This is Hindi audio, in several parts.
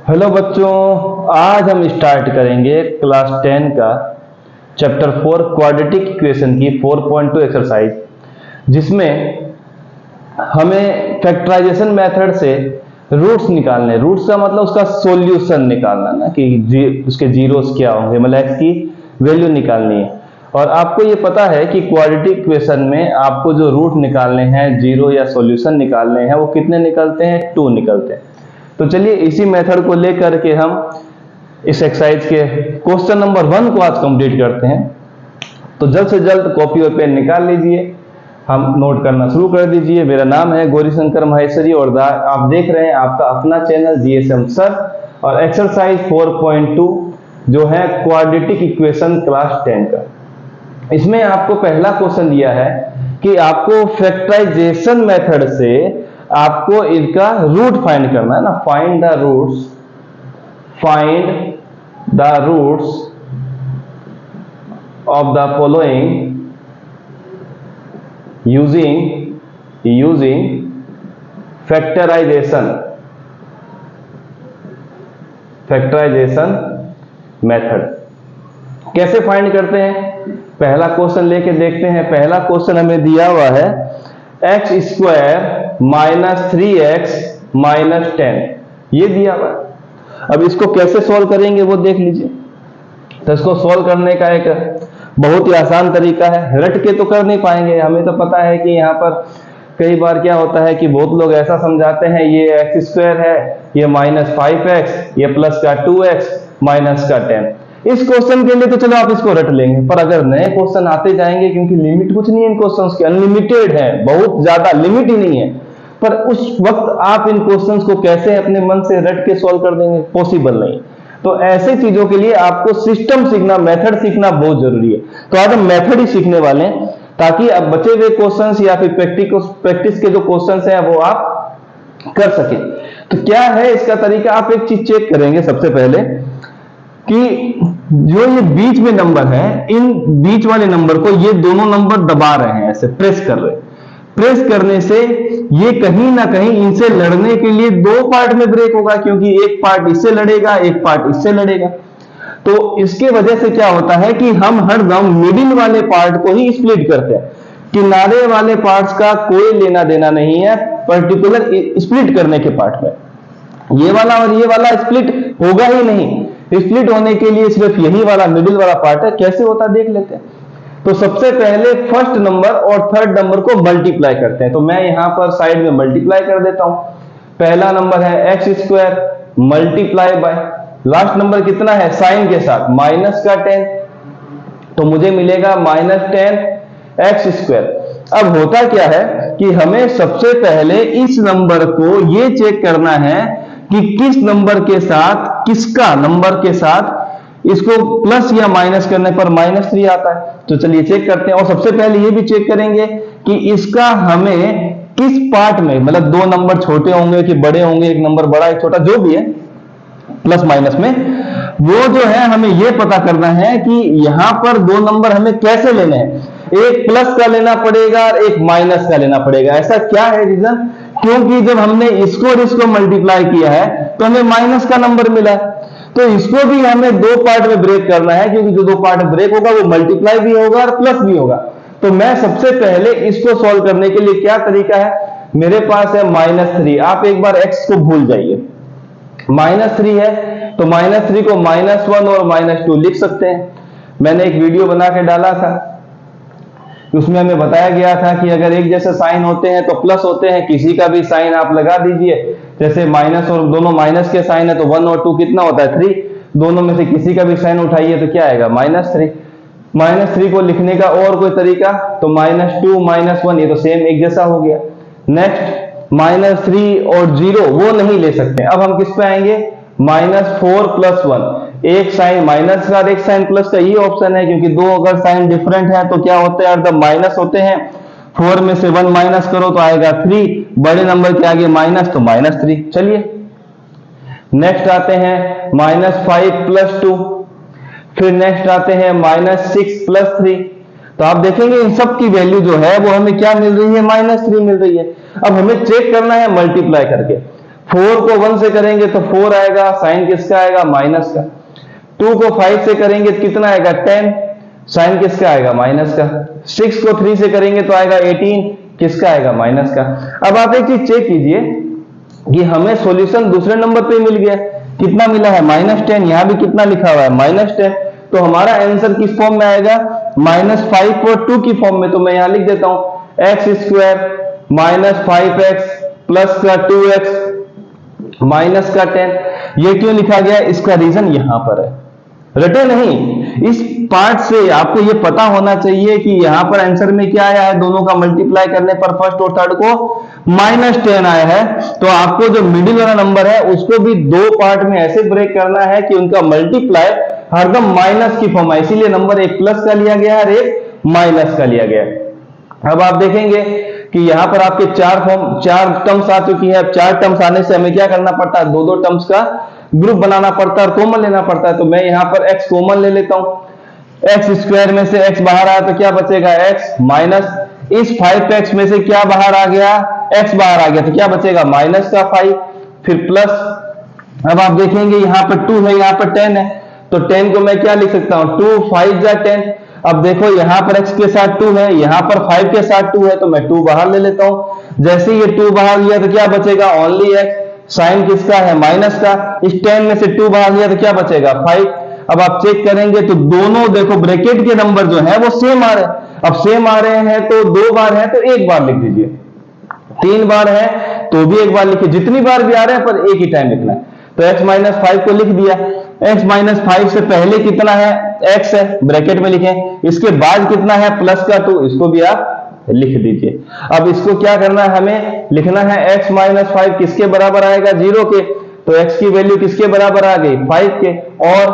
हेलो बच्चों, आज हम स्टार्ट करेंगे क्लास 10 का चैप्टर 4 क्वाड्रेटिक इक्वेशन की 4.2 एक्सरसाइज, जिसमें हमें फैक्टराइजेशन मेथड से रूट्स निकालने। रूट्स का मतलब उसका सॉल्यूशन निकालना ना, कि उसके जीरोस क्या होंगे, मतलब एक्स की वैल्यू निकालनी है। और आपको ये पता है कि क्वाड्रेटिक इक्वेशन में आपको जो रूट निकालने हैं, जीरो या सॉल्यूशन निकालने हैं, वो कितने निकलते हैं? 2 निकलते हैं। तो चलिए इसी मेथड को लेकर के हम इस एक्सरसाइज के क्वेश्चन नंबर 1 को आज कंप्लीट करते हैं। तो जल्द से जल्द कॉपी और पेन निकाल लीजिए, हम नोट करना शुरू कर दीजिए। मेरा नाम है गौरीशंकर महेश्वरी और आप देख रहे हैं आपका अपना चैनल जीएसएम सर। और एक्सरसाइज 4.2 जो है क्वाड्रेटिक इक्वेशन क्लास 10 का, इसमें आपको पहला क्वेश्चन दिया है कि आपको फैक्टराइजेशन मेथड से आपको इनका रूट फाइंड करना है ना। Find the roots of the following using factorization method. कैसे फाइंड करते हैं? पहला क्वेश्चन लेके देखते हैं। पहला क्वेश्चन हमें दिया हुआ है x square minus 3x minus 10, ये दिया हुआ है। अब इसको कैसे सॉल्व करेंगे वो देख लीजिए। तो इसको सॉल्व करने का एक बहुत ही आसान तरीका है। रट के तो कर नहीं पाएंगे, हमें तो पता है कि यहाँ पर कई बार क्या होता है कि बहुत लोग ऐसा समझाते हैं ये एक्स स्क्वायर है, ये माइनस 5x, ये प्लस का 2x माइनस का 10। इस क्वेश्चन के लिए तो चलो आप इसको रट लेंगे, पर अगर नए क्वेश्चन आते जाएंगे, क्योंकि लिमिट कुछ नहीं है इन क्वेश्चंस की, अनलिमिटेड है, बहुत ज्यादा लिमिट ही नहीं है, पर उस वक्त आप इन क्वेश्चंस को कैसे अपने मन से रट के सॉल्व कर देंगे? पॉसिबल नहीं। तो ऐसे चीजों के लिए आपको सिस्टम सीखना, मेथड सीखना बहुत जरूरी है। तो आज हम मेथड ही सीखने वाले हैं, ताकि अब बचे हुए क्वेश्चंस या फिर प्रैक्टिस के जो क्वेश्चंस हैं वो आप कर सके। तो क्या है इसका तरीका? आप एक चीज चेक करेंगे सबसे पहले कि जो ये बीच में नंबर है, इन बीच वाले नंबर को ये दोनों नंबर दबा रहे हैं, ऐसे प्रेस कर रहे हैं। प्रेस करने से ये कहीं ना कहीं इनसे लड़ने के लिए दो पार्ट में ब्रेक होगा, क्योंकि एक पार्ट इससे लड़ेगा, एक पार्ट इससे लड़ेगा। तो इसके वजह से क्या होता है कि हम हरदम मिडिल वाले पार्ट को ही स्प्लिट करते हैं। किनारे वाले पार्ट्स का कोई लेना देना नहीं है पर्टिकुलर स्प्लिट करने के पार्ट में। ये वाला और ये वाला स्प्लिट होगा ही नहीं। स्प्लिट होने के लिए सिर्फ यही वाला मिडिल वाला पार्ट है। कैसे होता है देख लेते हैं। तो सबसे पहले फर्स्ट नंबर और थर्ड नंबर को मल्टीप्लाई करते हैं। तो मैं यहां पर साइड में मल्टीप्लाई कर देता हूं। पहला नंबर है x square multiply by last number कितना है साइन के साथ, माइनस का 10, तो मुझे मिलेगा माइनस 10 एक्स स्क्वायर। अब होता क्या है कि हमें सबसे पहले इस नंबर को ये चेक करना है कि किस नंबर के साथ, किसका नंबर के साथ इसको प्लस या माइनस करने पर -3 आता है। तो चलिए चेक करते हैं। और सबसे पहले ये भी चेक करेंगे कि इसका हमें किस पार्ट में, मतलब दो नंबर छोटे होंगे कि बड़े होंगे, एक नंबर बड़ा एक छोटा, जो भी है प्लस माइनस में, वो जो है हमें ये पता करना है कि यहां पर दो नंबर हमें कैसे लेने हैं। एक प्लस का लेना पड़ेगा और एक माइनस का लेना पड़ेगा। ऐसा क्या है रीजन? क्योंकि जब हमने इसको और इसको मल्टीप्लाई किया है तो हमें माइनस का नंबर मिला है। तो इसको भी हमें दो पार्ट में ब्रेक करना है, क्योंकि जो दो पार्ट में ब्रेक होगा वो मल्टीप्लाई भी होगा और प्लस भी होगा। तो मैं सबसे पहले इसको सॉल्व करने के लिए क्या तरीका है, मेरे पास है -3। आप एक बार x को भूल जाइए, -3 है तो -3 को -1 और -2 लिख सकते हैं। मैंने एक वीडियो बना के डाला था, उसमें हमें बताया गया था कि अगर एक जैसे साइन होते हैं तो प्लस होते हैं, किसी का भी साइन आप लगा दीजिए। जैसे माइनस और दोनों माइनस के साइन है तो 1 और 2 कितना होता है 3, दोनों में से किसी का भी साइन उठाइए तो क्या आएगा -3। -3 को लिखने का और कोई तरीका, तो -2 -1, ये तो सेम एक जैसा हो गया। नेक्स्ट -3 और 0 वो नहीं ले सकते। अब हम किस पे आएंगे, -4 + 1, एक साइन माइनस का और एक साइन प्लस का, ये ऑप्शन है, क्योंकि दो अगर साइन डिफरेंट है तो क्या होते हैं, अर्ध माइनस होते हैं। 4 में से 1 माइनस करो तो आएगा 3, बड़े नंबर के आगे माइनस तो -3। चलिए नेक्स्ट आते हैं -5 + 2, फिर नेक्स्ट आते हैं -6 + 3। तो आप देखेंगे इन सब की वैल्यू जो है वो हमें क्या मिल रही है, -3 मिल रही है। अब हमें चेक करना है मल्टीप्लाई करके। 4 को 1 से करेंगे तो 4 आएगा, साइन किसका आएगा, माइनस का। 2 को 5 से करेंगे तो कितना आएगा, 10, साइन किसका आएगा, माइनस का। 6 को 3 से करेंगे तो आएगा 18, किसका आएगा, माइनस का। अब आप एक चीज चेक कीजिए कि हमें सॉल्यूशन दूसरे नंबर पे मिल गया, कितना मिला है, -10। यहां भी कितना लिखा हुआ है, -10। तो हमारा आंसर किस फॉर्म में आएगा, -5 और 2 की फॉर्म में। तो मैं यहां लिख देता हूं x² -5x प्लस का 2x माइनस का 10। ये क्यों लिखा गया, इसका रीजन यहां पर है, रटे नहीं। इस पार्ट से आपको ये पता होना चाहिए कि यहां पर आंसर में क्या आया है, दोनों का मल्टीप्लाई करने पर फर्स्ट और थर्ड को -10 आया है। तो आपको जो मिडिल वाला नंबर है उसको भी दो पार्ट में ऐसे ब्रेक करना है कि उनका मल्टीप्लाई हरदम माइनस की फॉर्म है, इसीलिए नंबर एक प्लस का लिया गया है और एक माइनस का लिया गया है। अब आप देखेंगे कि यहां पर आपके चार टर्म्स आ चुकी है। अब 4 टर्म्स आने से हमें क्या करना पड़ता है, दो टर्म्स का ग्रुप बनाना पड़ता है और कॉमन लेना पड़ता है। तो मैं यहां पर x कॉमन ले लेता हूं। x² में से x बाहर आया तो क्या बचेगा, x माइनस इस 5x में से क्या बाहर आ गया, x बाहर आ गया तो क्या बचेगा, माइनस का 5, फिर प्लस। अब आप देखेंगे यहां पर 2 है, यहां पर 10 है, तो 10 को मैं क्या लिख सकता हूं, 2 5 जा 10। अब देखो यहां पर x के साथ 2 है, यहां पर 5 के साथ 2 है, तो मैं 2 बाहर ले लेता हूं। जैसे ये 2 बाहर लिया तो क्या बचेगा, ओनली x, साइन किसका है, माइनस का। इस 10 में से 2 बाहर लिया तो क्या बचेगा, 5। अब आप चेक करेंगे तो दोनों देखो ब्रैकेट के नंबर जो है वो सेम आ रहे हैं। अब सेम आ रहे हैं तो 2 बार है तो एक बार लिख दीजिए, 3 बार है तो भी एक बार लिखिए, जितनी बार भी आ रहे हैं पर एक ही टाइम लिखना है। तो x -5 को लिख दिया। x -5 से पहले कितना है, x है, ब्रैकेट में लिखें। इसके बाद कितना है, प्लस का 2, इसको भी आप लिख दीजिए। अब इसको क्या करना है, हमें लिखना है x -5 किसके बराबर आएगा, 0 के। तो x की वैल्यू किसके बराबर आ गई, 5 के। और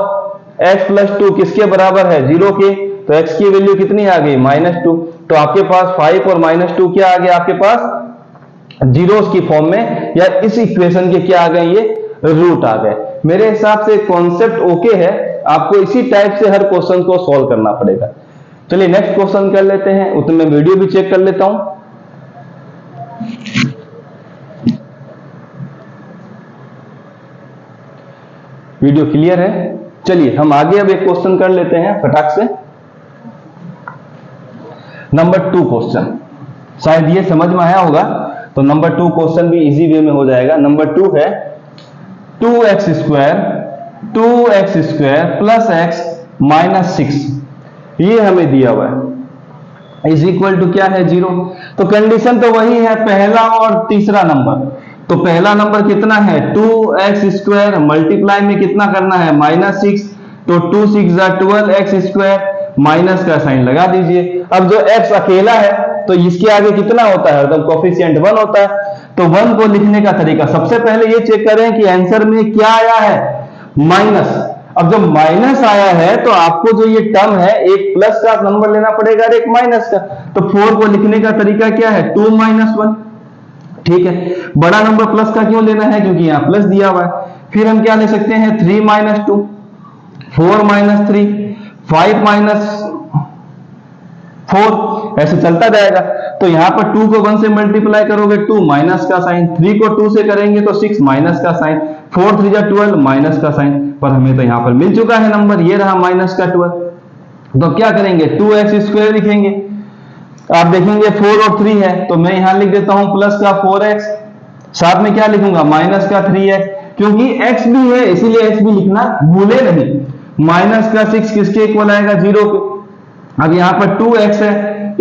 x + 2 किसके बराबर है, 0 के। तो x की वैल्यू कितनी आ गई, -2। तो आपके पास 5 और -2 क्या आ गया, आपके पास जीरोस की फॉर्म में, या इस इक्वेशन के क्या आ गए, ये रूट आ गए। मेरे हिसाब से कॉन्सेप्ट ओके है, आपको इसी टाइप से हर क्वेश्चन को सॉल्व करना पड़ेगा। चलिए नेक्स्ट क्वेश्चन कर लेते हैं, उसमें मैं वीडियो भी चेक कर लेता हूं। वीडियो क्लियर है। चलिए हम आगे अब एक क्वेश्चन कर लेते हैं फटाक से। नंबर 2 क्वेश्चन, शायद ये समझ में आया होगा, तो नंबर 2 क्वेश्चन भी इजी वे में हो जाएगा। नंबर 2 है 2x² प्लस x -6, ये हमें दिया हुआ है, इज इक्वल टू क्या है, 0। तो कंडीशन तो वही है, पहला और तीसरा नंबर। तो पहला नंबर कितना है, 2x², मल्टीप्लाई में कितना करना है, -6, तो 2 6 12, x², माइनस का साइन लगा दीजिए। अब जो x अकेला है तो इसके आगे कितना होता है, मतलब कोफिशिएंट 1 होता है। तो 1 को लिखने का तरीका, सबसे पहले ये चेक करें कि आंसर में क्या आया है, माइनस। अब जब माइनस आया है तो आपको जो ये टर्म है, एक प्लस का नंबर लेना पड़ेगा और एक माइनस का। तो 4 को लिखने का तरीका क्या है, 2 - 1, ठीक है। बड़ा नंबर प्लस का क्यों लेना है, क्योंकि यहां प्लस दिया हुआ है। फिर हम क्या ले सकते हैं, 3 - 2, 4 - 3, 5 - 4, ऐसे चलता जाएगा। तो यहां पर 2 को 1 से मल्टीप्लाई करोगे 2, माइनस का साइन। 3 को 2 से करेंगे तो 6, माइनस का साइन। 4 3 12, माइनस का साइन। पर हमें तो यहां पर मिल चुका है नंबर, ये रहा -12। तो क्या करेंगे, 2x² लिखेंगे। आप देखेंगे 4 और 3 है, तो मैं यहां लिख देता हूं प्लस का 4x, साथ में क्या लिखूंगा, माइनस का 3x, क्योंकि x भी है इसीलिए x भी लिखना भूले नहीं। माइनस का 6 किसके इक्वल आएगा, 0 के। अब यहां पर 2x है,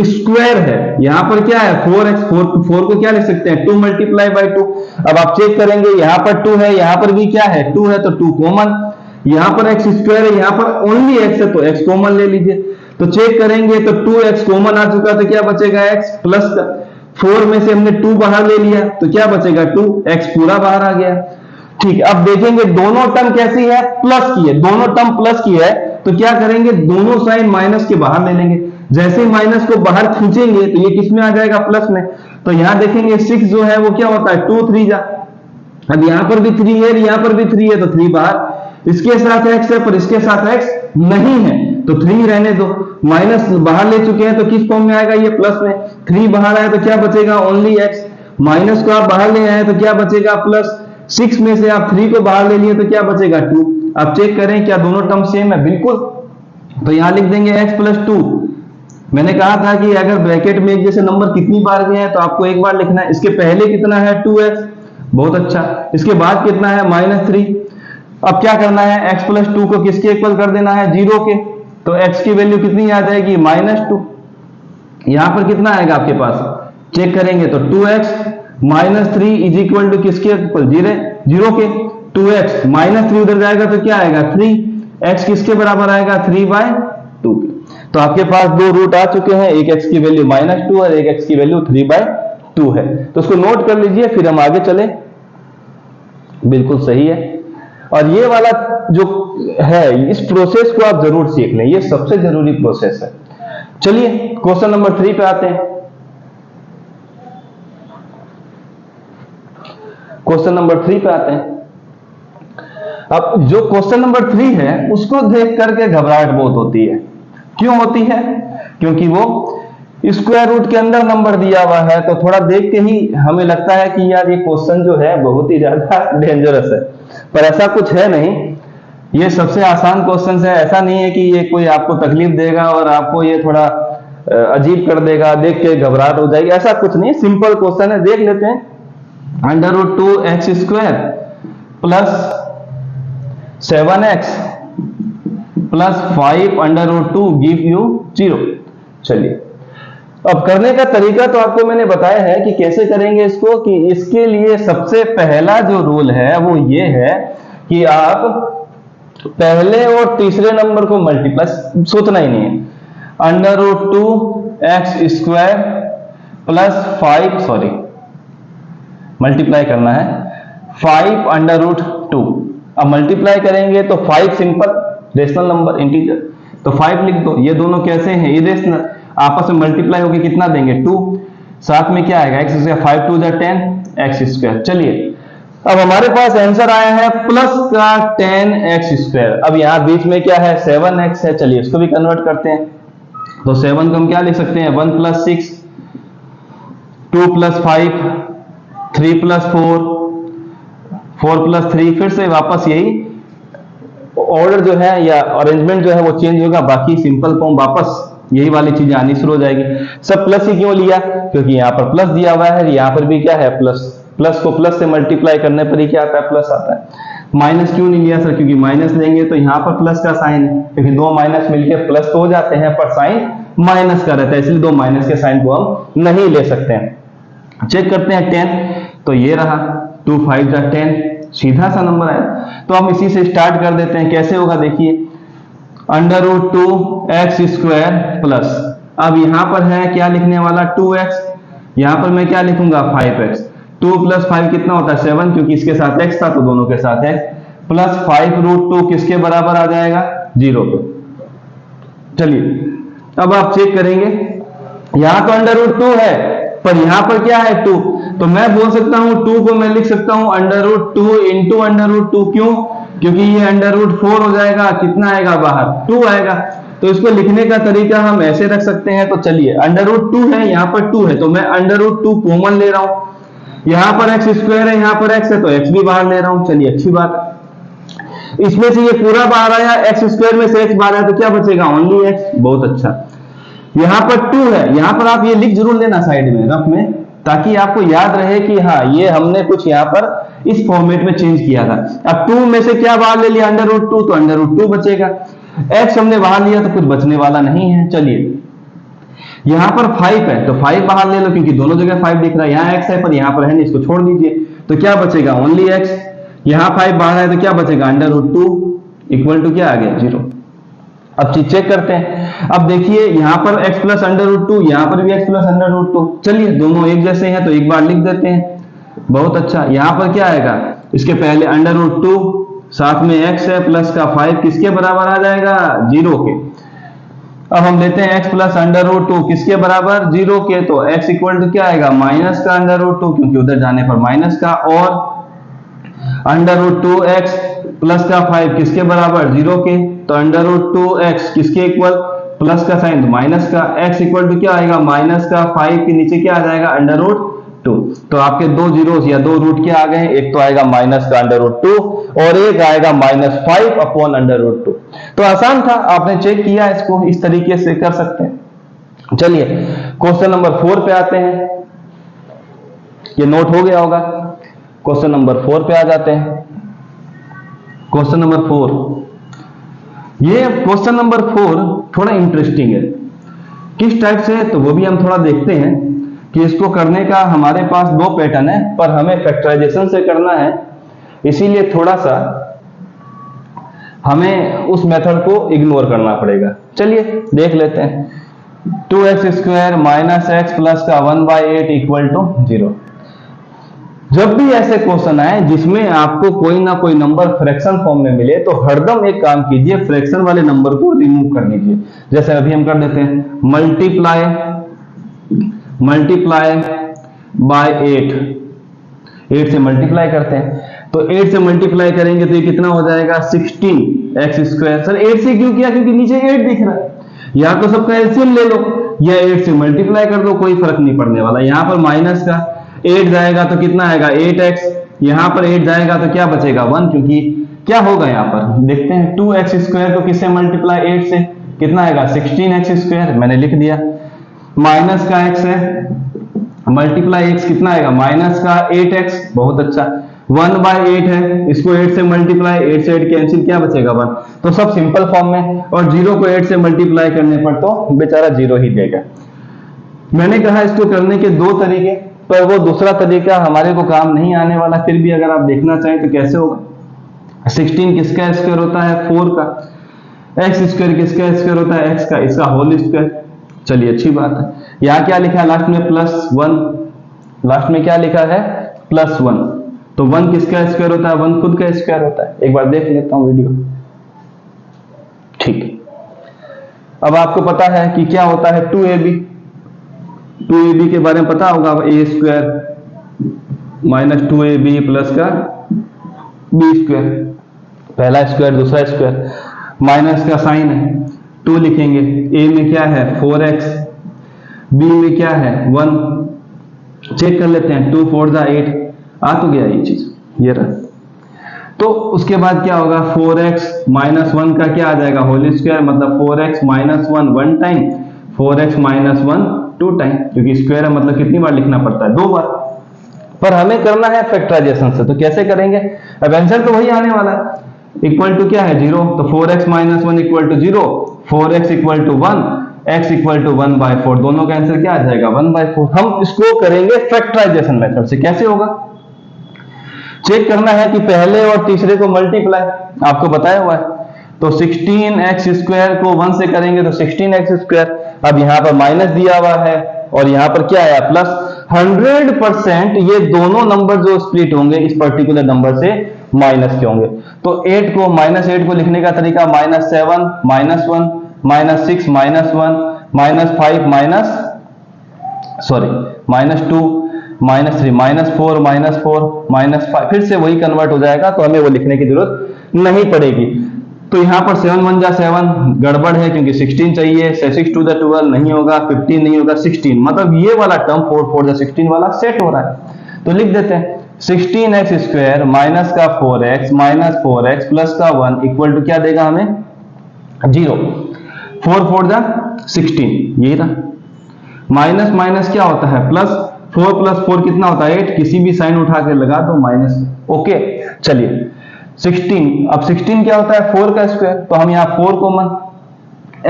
स्क्वायर है, यहां पर क्या है 4x, 4 को क्या लिख सकते हैं, 2 × 2। अब आप चेक करेंगे यहां पर 2 है, यहां पर भी क्या है 2 है, तो 2 कॉमन। यहां पर x² है, यहां पर ओनली x है, तो x कॉमन ले लीजिए। तो चेक करेंगे तो 2x कॉमन आ चुका, तो क्या बचेगा, x प्लस का 4 में से हमने 2 बाहर ले लिया, तो क्या बचेगा 2, x पूरा बाहर आ गया। ठीक, अब देखेंगे दोनों टर्म कैसी है, प्लस की है, दोनों टर्म प्लस की है। तो क्या करेंगे, दोनों साइन माइनस के बाहर ले लेंगे। जैसे ही माइनस को बाहर खींचेंगे तो ये किस में आ जाएगा, प्लस में। तो यहां देखेंगे 6 जो है वो क्या होता है, 2 3 जा। अब यहां पर भी 3 है, यहां पर भी 3 है, तो 3 बाहर। इसके साथ x है पर इसके साथ x नहीं है, तो 3 रहने दो। माइनस बाहर ले चुके हैं तो किस फॉर्म में आएगा, ये प्लस में। 3 बाहर आए तो क्या बचेगा, ओनली x। माइनस को आप बाहर ले आए तो क्या बचेगा, प्लस। 6 में से आप 3 को बाहर ले लिए तो क्या बचेगा 2। अब चेक करें क्या दोनों टर्म सेम है, बिल्कुल। तो यहां लिख देंगे x प्लस 2। मैंने कहा था कि अगर ब्रैकेट में एक जैसे नंबर कितनी बार गए हैं तो आपको एक बार लिखना है। इसके पहले कितना है 2x, बहुत अच्छा। इसके बाद कितना है -3। अब क्या करना है, x प्लस 2 को किसके इक्वल कर देना है 0 के। तो x की वैल्यू कितनी आ जाएगी -2। यहां पर कितना आएगा आपके पास, चेक करेंगे तो 2x -3 इज इक्वल टू किसके इक्वल 0 के। 2x -3 उधर जाएगा तो क्या आएगा 3। x किसके बराबर आएगा 3/2 के। तो आपके पास दो रूट आ चुके हैं, एक x की वैल्यू -2 और एक x की वैल्यू 3/2 है। तो उसको नोट कर लीजिए, फिर हम आगे चले। बिल्कुल सही है। और ये वाला जो है इस प्रोसेस को आप जरूर सीख लें, ये सबसे जरूरी प्रोसेस है। चलिए क्वेश्चन नंबर 3 पे आते हैं। क्वेश्चन नंबर 3 पे आते हैं। अब जो क्वेश्चन नंबर 3 है उसको देख करके घबराहट बहुत होती है। क्यों होती है, क्योंकि वो स्क्वायर रूट के अंदर नंबर दिया हुआ है। तो थोड़ा देख के ही हमें लगता है कि यार ये क्वेश्चन जो है बहुत ही ज्यादा डेंजरस है, पर ऐसा कुछ है नहीं। ये सबसे आसान क्वेश्चन है। ऐसा नहीं है कि ये कोई आपको तकलीफ देगा और आपको ये थोड़ा अजीब कर देगा, देख के घबराहट हो जाएगी, ऐसा कुछ नहीं। सिंपल क्वेश्चन है, देख लेते हैं। √2x² plus 7x plus 5 give you 0। चलिए अब करने का तरीका तो आपको मैंने बताया है कि कैसे करेंगे इसको। कि इसके लिए सबसे पहला जो रूल है वो ये है कि आप पहले और तीसरे नंबर को मल्टीप्लाई, सोचना ही नहीं है। √2x² प्लस 5 मल्टीप्लाई करना है 5 √2। अब मल्टीप्लाई करेंगे तो 5 सिंपल रेशनल नंबर इंटीजर, तो 5 लिख दो। ये दोनों कैसे हैं, इरेशनल, आपस में मल्टीप्लाई होकर कितना देंगे 2। साथ में क्या आएगा x², 5 2 10 x²। चलिए अब हमारे पास आंसर आया है प्लस का 10x²। अब यहां बीच में क्या है 7x है, चलिए इसको भी कन्वर्ट करते हैं। तो 7 को हम क्या लिख सकते हैं 1 + 6, 2 + 5, 3 + 4, 4 + 3। फिर से वापस यही ऑर्डर जो है या अरेंजमेंट जो है वो चेंज होगा, बाकी सिंपल फॉर्म वापस यही वाली चीजें आनी शुरू हो जाएगी। सब प्लस ही क्यों लिया, क्योंकि यहाँ पर प्लस दिया हुआ है, यहाँ पर भी क्या है प्लस। प्लस को प्लस से मल्टीप्लाई करने पर ही क्या आता है प्लस आता है। माइनस क्यों नहीं लिया सर, क्योंकि माइनस लेंगे तो यहाँ पर प्लस का साइन है, क्योंकि दो माइनस मिलकर प्लस तो हो जाते हैं पर साइन माइनस का रहता है, इसलिए दो माइनस के साइन को हम नहीं ले सकते हैं। चेक करते हैं 10, तो ये रहा 2 5 10, सीधा सा नंबर है। तो हम इसी से स्टार्ट कर देते हैं। कैसे होगा देखिए, √2x² प्लस, अब यहां पर है क्या लिखने वाला 2x, यहां पर मैं क्या लिखूंगा 5x। 2 + 5 कितना होता है 7, क्योंकि इसके साथ x था तो दोनों के साथ है, प्लस 5 √2 किसके बराबर आ जाएगा 0 पे। चलिए अब आप चेक करेंगे, यहां तो √2 है पर यहां पर क्या है 2, तो मैं बोल सकता हूं 2 को मैं लिख सकता हूं √2 इंटू √2। क्यों, क्योंकि ये √4 हो जाएगा, कितना आएगा बाहर 2 आएगा। तो इसको लिखने का तरीका हम ऐसे रख सकते हैं। तो चलिए √2 है, यहाँ पर 2 है, तो मैं √2 कॉमन ले रहा हूं। यहाँ पर x² है, यहाँ पर x है, तो x भी बाहर ले रहा हूं। चलिए अच्छी बात, इसमें से ये पूरा बाहर आया, x² में से x बाहर आया, तो क्या बचेगा ओनली x। बहुत अच्छा। यहाँ पर 2 है, यहाँ पर आप ये लिख जरूर लेना साइड में रफ में, ताकि आपको याद रहे कि हाँ ये हमने कुछ यहाँ पर इस फॉर्मेट में चेंज किया था। अब 2 में से क्या बाहर ले लिया √2, तो √2 बचेगा। x हमने बाहर लिया तो कुछ बचने वाला नहीं है। चलिए यहाँ पर 5 है, तो 5 बाहर ले लो, क्योंकि दोनों जगह 5 दिख रहा है। यहाँ x है पर यहाँ पर है नहीं, इसको छोड़ दीजिए। तो क्या बचेगा ओनली x। यहाँ 5 बाहर है तो क्या बचेगा √2 इक्वल टू क्या आ गया 0। अब चीज चेक करते हैं। अब देखिए यहाँ पर x + √2, यहाँ पर भी x + √2। चलिए दोनों एक जैसे हैं तो एक बार लिख देते हैं। बहुत अच्छा। यहाँ पर क्या आएगा, इसके पहले √2, साथ में x है, प्लस का 5 किसके बराबर आ जाएगा 0 के। अब हम लेते हैं x + √2 किसके बराबर 0 के, तो x इक्वल टू क्या आएगा माइनस का √2, क्योंकि उधर जाने पर माइनस का, और √2x प्लस का 5 किसके बराबर 0 के, तो √2x किसके इक्वल प्लस का साइन माइनस का, x इक्वल टू क्या आएगा माइनस का 5 के नीचे क्या आ जाएगा 2। तो आपके दो जीरोस या दो रूट क्या आ गए हैं, एक तो आएगा माइनस का √2 और एक आएगा -5 अपॉन √2। तो आसान था, आपने चेक किया, इसको इस तरीके से कर सकते हैं। चलिए क्वेश्चन नंबर 4 पे आते हैं। ये नोट हो गया होगा। क्वेश्चन नंबर 4 पे आ जाते हैं। क्वेश्चन नंबर 4, ये क्वेश्चन नंबर 4 थोड़ा इंटरेस्टिंग है। किस टाइप से है तो वो भी हम थोड़ा देखते हैं कि इसको करने का हमारे पास दो पैटर्न है, पर हमें फैक्टराइजेशन से करना है, इसीलिए थोड़ा सा हमें उस मेथड को इग्नोर करना पड़ेगा। चलिए देख लेते हैं। 2x² माइनस x प्लस का 1/8 इक्वल टू 0। जब भी ऐसे क्वेश्चन आए जिसमें आपको कोई ना कोई नंबर फ्रैक्शन फॉर्म में मिले, तो हरदम एक काम कीजिए, फ्रैक्शन वाले नंबर को रिमूव कर लीजिए। जैसे अभी हम कर देते हैं, मल्टीप्लाई बाय 8 से मल्टीप्लाई करते हैं, तो 8 से मल्टीप्लाई करेंगे तो ये कितना हो जाएगा, 16x²। सर 8 से क्यों किया, क्योंकि नीचे 8 दिख रहा है। या तो सबका एलसीएम ले लो या 8 से मल्टीप्लाई कर दो, कोई फर्क नहीं पड़ने वाला। यहां पर माइनस का 8 जाएगा तो कितना आएगा, 8x। यहां पर 8 जाएगा तो क्या बचेगा, 1, क्योंकि क्या होगा यहां पर देखते हैं, 2x² को किससे मल्टीप्लाई, 8 से, कितना आएगा 16x², मैंने लिख दिया। माइनस का x है, मल्टीप्लाई x कितना आएगा, माइनस का 8x, बहुत अच्छा। 1/8 है, इसको 8 से मल्टीप्लाई, 8 से 8 कैंसिल, क्या बचेगा 1। तो सब सिंपल फॉर्म में, और 0 को 8 से मल्टीप्लाई करने पर तो बेचारा 0 ही देगा। मैंने कहा इसको करने के दो तरीके, पर वो दूसरा तरीका हमारे को काम नहीं आने वाला। फिर भी अगर आप देखना चाहें तो कैसे होगा। 16 किसका स्क्वायर होता है, 4 का। x² किसका स्क्वायर होता है, x का, इसका होल स्क्वायर। चलिए अच्छी बात है। यहां क्या लिखा है लास्ट में, +1। लास्ट में क्या लिखा है, +1। तो 1 किसका स्क्वायर होता है, 1 खुद का स्क्वायर होता है। एक बार देख लेता हूं वीडियो। ठीक, अब आपको पता है कि क्या होता है 2ab। 2ab के बारे में पता होगा, a² माइनस 2ab प्लस का b²। पहला स्क्वायर दूसरा स्क्वायर, माइनस का साइन है, 2 लिखेंगे। a में क्या है 4x, b में क्या है 1। चेक कर लेते हैं, 2 4 8, आ तो गया ये चीज, ये रहा। तो उसके बाद क्या होगा, 4x माइनस 1 का क्या आ जाएगा, होल स्क्वायर, मतलब 4x minus 1 1 time, 4x minus 1 2 time, क्योंकि स्क्वायर है मतलब कितनी बार लिखना पड़ता है, 2 बार। पर हमें करना है फैक्टराइजेशन से, तो कैसे करेंगे, अब आंसर तो वही आने वाला है। इक्वल टू क्या है 0, तो 4x minus 1 equal to 0, 4x equal to 1, x equal to 1/4, दोनों का आंसर क्या आ जाएगा 1/4। हम इसको करेंगे फैक्टराइजेशन मेथड से। कैसे होगा, चेक करना है कि पहले और तीसरे को मल्टीप्लाई, आपको बताया हुआ है। तो 16x² को 1 से करेंगे तो 16x²। अब यहां पर माइनस दिया हुआ है और यहां पर क्या है प्लस। 100% ये दोनों नंबर जो स्प्लिट होंगे इस पर्टिकुलर नंबर से माइनस के होंगे। तो 8 को लिखने का तरीका, -7 -1 -6 -1 -5 -2 -3 -4 -5, फिर से वही कन्वर्ट हो जाएगा, तो हमें वो लिखने की जरूरत नहीं पड़ेगी। तो यहां पर 7 1 जा 7 गड़बड़ है, क्योंकि 16 चाहिए, 6 2 जा 12 नहीं होगा, 15 नहीं होगा, 16, मतलब ये वाला टर्म 4 4 जा 16 वाला सेट हो रहा है। तो लिख देते हैं 16x² माइनस का 4x माइनस 4x प्लस का 1 इक्वल टू क्या देगा हमें 0। 4 4 जा 16, यही था। माइनस माइनस क्या होता है प्लस, 4 + 4 कितना होता है 8, किसी भी साइन उठा के लगा दो माइनस। ओके चलिए 16, अब 16 क्या होता है 4 का स्क्वायर, तो हम यहाँ 4 कॉमन,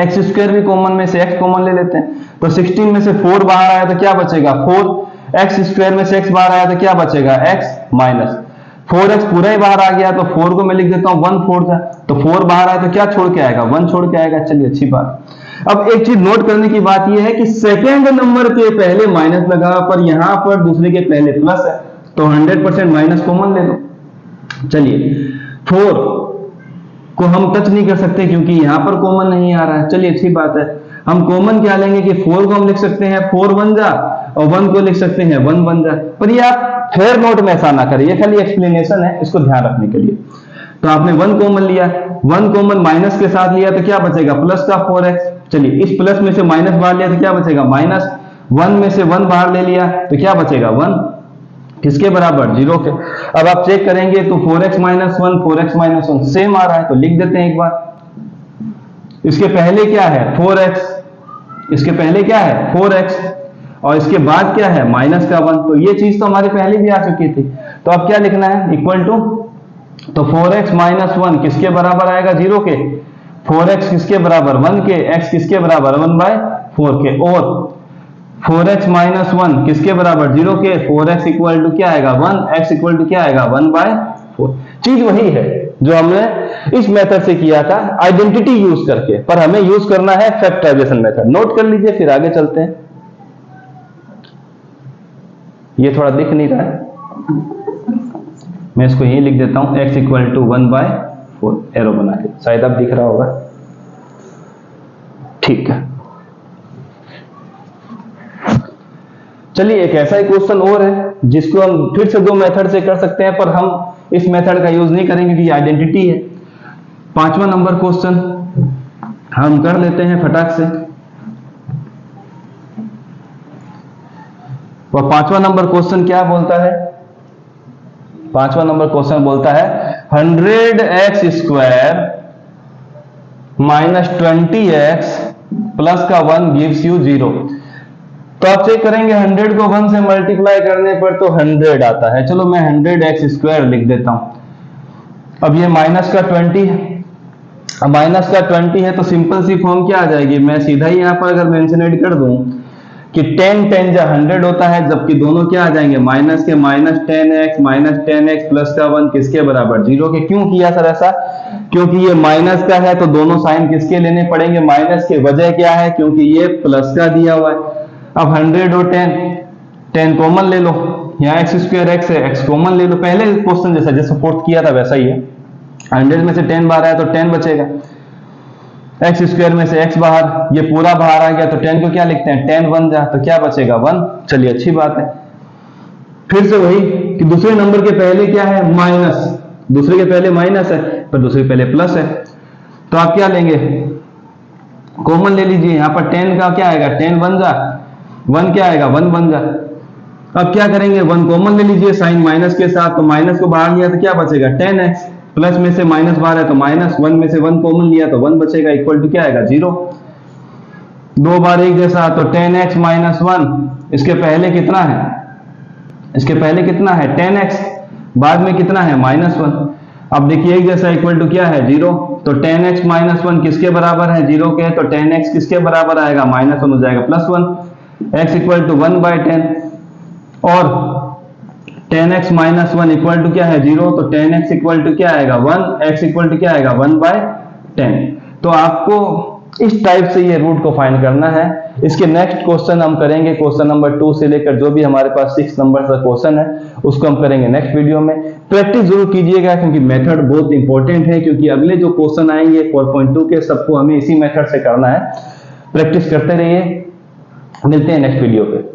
x² भी कॉमन में से x कॉमन ले लेते हैं। तो 16 में से 4 बाहर आया तो क्या बचेगा 4, x² में से x बाहर आया तो क्या बचेगा x माइनस 4x पूरा ही बाहर आ गया, तो 4 को मैं लिख देता हूँ 1 4 था, तो 4 बाहर आया तो क्या छोड़ के आएगा 1 छोड़ के आएगा। चलिए अच्छी बात। अब एक चीज नोट करने की बात यह है कि सेकेंड नंबर के पहले माइनस लगा, पर यहां पर दूसरे के पहले प्लस है, तो 100% माइनस कॉमन ले लो। चलिए 4 को हम टच नहीं कर सकते क्योंकि यहां पर कॉमन नहीं आ रहा है। चलिए अच्छी बात है, हम कॉमन क्या लेंगे कि 4 को हम लिख सकते हैं 4 1 जा, और 1 को लिख सकते हैं 1 1 जा। पर ये आप फेयर नोट में ऐसा ना करिए, खाली एक्सप्लेनेशन है, इसको ध्यान रखने के लिए। तो आपने 1 कॉमन लिया, 1 कॉमन माइनस के साथ लिया तो क्या बचेगा प्लस का 4x। चलिए इस प्लस में से माइनस बाहर लिया तो क्या बचेगा माइनस, 1 में से 1 बाहर ले लिया तो क्या बचेगा 1, किसके बराबर 0 के। अब आप चेक करेंगे तो 4x minus 1 4x minus 1 same आ रहा है, तो लिख देते हैं एक बार। इसके पहले क्या है 4x, इसके पहले क्या है 4x और इसके बाद क्या है माइनस का 1, तो ये चीज तो हमारे पहले भी आ चुकी थी। तो अब क्या लिखना है इक्वल टू, तो 4x माइनस 1 किसके बराबर आएगा 0 के, 4x किसके बराबर 1 के, x किसके बराबर 1/4 के, और 4x माइनस 1 किसके बराबर 0 के, 4x इक्वल टू क्या आएगा 1, x इक्वल टू क्या आएगा 1/4। चीज वही है जो हमने इस मेथड से किया था आइडेंटिटी यूज करके, पर हमें यूज करना है फैक्टराइजेशन मेथड। नोट कर लीजिए फिर आगे चलते हैं। ये थोड़ा दिख नहीं रहा है, मैं इसको यही लिख देता हूं x इक्वल टू 1/4 एरो बना के, शायद अब दिख रहा होगा। ठीक है, चलिए एक ऐसा ही क्वेश्चन और है जिसको हम फिर से दो मेथड से कर सकते हैं, पर हम इस मेथड का यूज नहीं करेंगे क्योंकि आइडेंटिटी है। 5वां नंबर क्वेश्चन हम कर लेते हैं फटाक से। और 5वां नंबर क्वेश्चन क्या बोलता है, 5वां नंबर क्वेश्चन बोलता है 100x square minus 20x plus का 1 गिव्स यू 0। तो आप चेक करेंगे 100 को 1 से मल्टीप्लाई करने पर तो 100 आता है। चलो मैं 100x स्क्वायर लिख देता हूं। अब ये माइनस का 20 है, अब माइनस का 20 है तो सिंपल सी फॉर्म क्या आ जाएगी, मैं सीधा ही यहां पर अगर मेंशनेट कर दूं कि 10 10 जा 100 होता है, जबकि दोनों क्या आ जाएंगे माइनस के माइनस 10x प्लस का 1 किसके बराबर 0 के। क्यों किया सर ऐसा, क्योंकि ये माइनस का है तो दोनों साइन किसके लेने पड़ेंगे माइनस के। वजह क्या है, क्योंकि ये प्लस का दिया हुआ है। अब 100 और 10 कॉमन ले लो, यहाँ एक्स स्क्वायर एक्स है, एक्स कॉमन ले लो। पहले क्वेश्चन जैसा जैसे फोर्थ किया था वैसा ही है। 100 में से 10 बाहर आया तो 10 बचेगा, एक्स स्क्वायर में से एक्स बाहर, ये पूरा बाहर आ गया तो 10 को क्या लिखते हैं 10 1 जा, तो क्या बचेगा 1। चलिए अच्छी बात है। फिर से वही कि दूसरे नंबर के पहले क्या है माइनस, दूसरे के पहले माइनस है पर दूसरे के पहले प्लस है, तो आप क्या लेंगे कॉमन ले लीजिए। यहाँ पर 10 का क्या आएगा 10 1 जा, 1 क्या आएगा 1 1 जा। अब क्या करेंगे 1 कॉमन ले लीजिए साइन माइनस के साथ, तो माइनस को बाहर लिया तो क्या बचेगा 10x, प्लस में से माइनस बाहर है तो माइनस, 1 में से 1 कॉमन लिया तो 1 बचेगा, इक्वल टू क्या आएगा 0। दो बार एक जैसा, तो 10x माइनस 1 इसके पहले कितना है, इसके पहले कितना है 10x, बाद में कितना है माइनस 1। अब देखिए एक जैसा इक्वल टू क्या है 0, तो 10x माइनस 1 किसके बराबर है 0 के, तो 10x किसके बराबर आएगा माइनस 1 हो जाएगा प्लस 1, x इक्वल टू 1/10 और 10x माइनस 1 इक्वल टू क्या है 0, तो 10x इक्वल टू क्या आएगा 1, x इक्वल टू क्या आएगा 1/10। तो आपको इस टाइप से ये रूट को फाइंड करना है। इसके नेक्स्ट क्वेश्चन हम करेंगे क्वेश्चन नंबर 2 से लेकर जो भी हमारे पास 6 नंबर का क्वेश्चन है उसको हम करेंगे नेक्स्ट वीडियो में। प्रैक्टिस जरूर कीजिएगा क्योंकि मेथड बहुत इंपॉर्टेंट है, क्योंकि अगले जो क्वेश्चन आएंगे 4.2 के सबको हमें इसी मेथड से करना है। प्रैक्टिस करते रहिए, मिलते हैं नेक्स्ट वीडियो पे।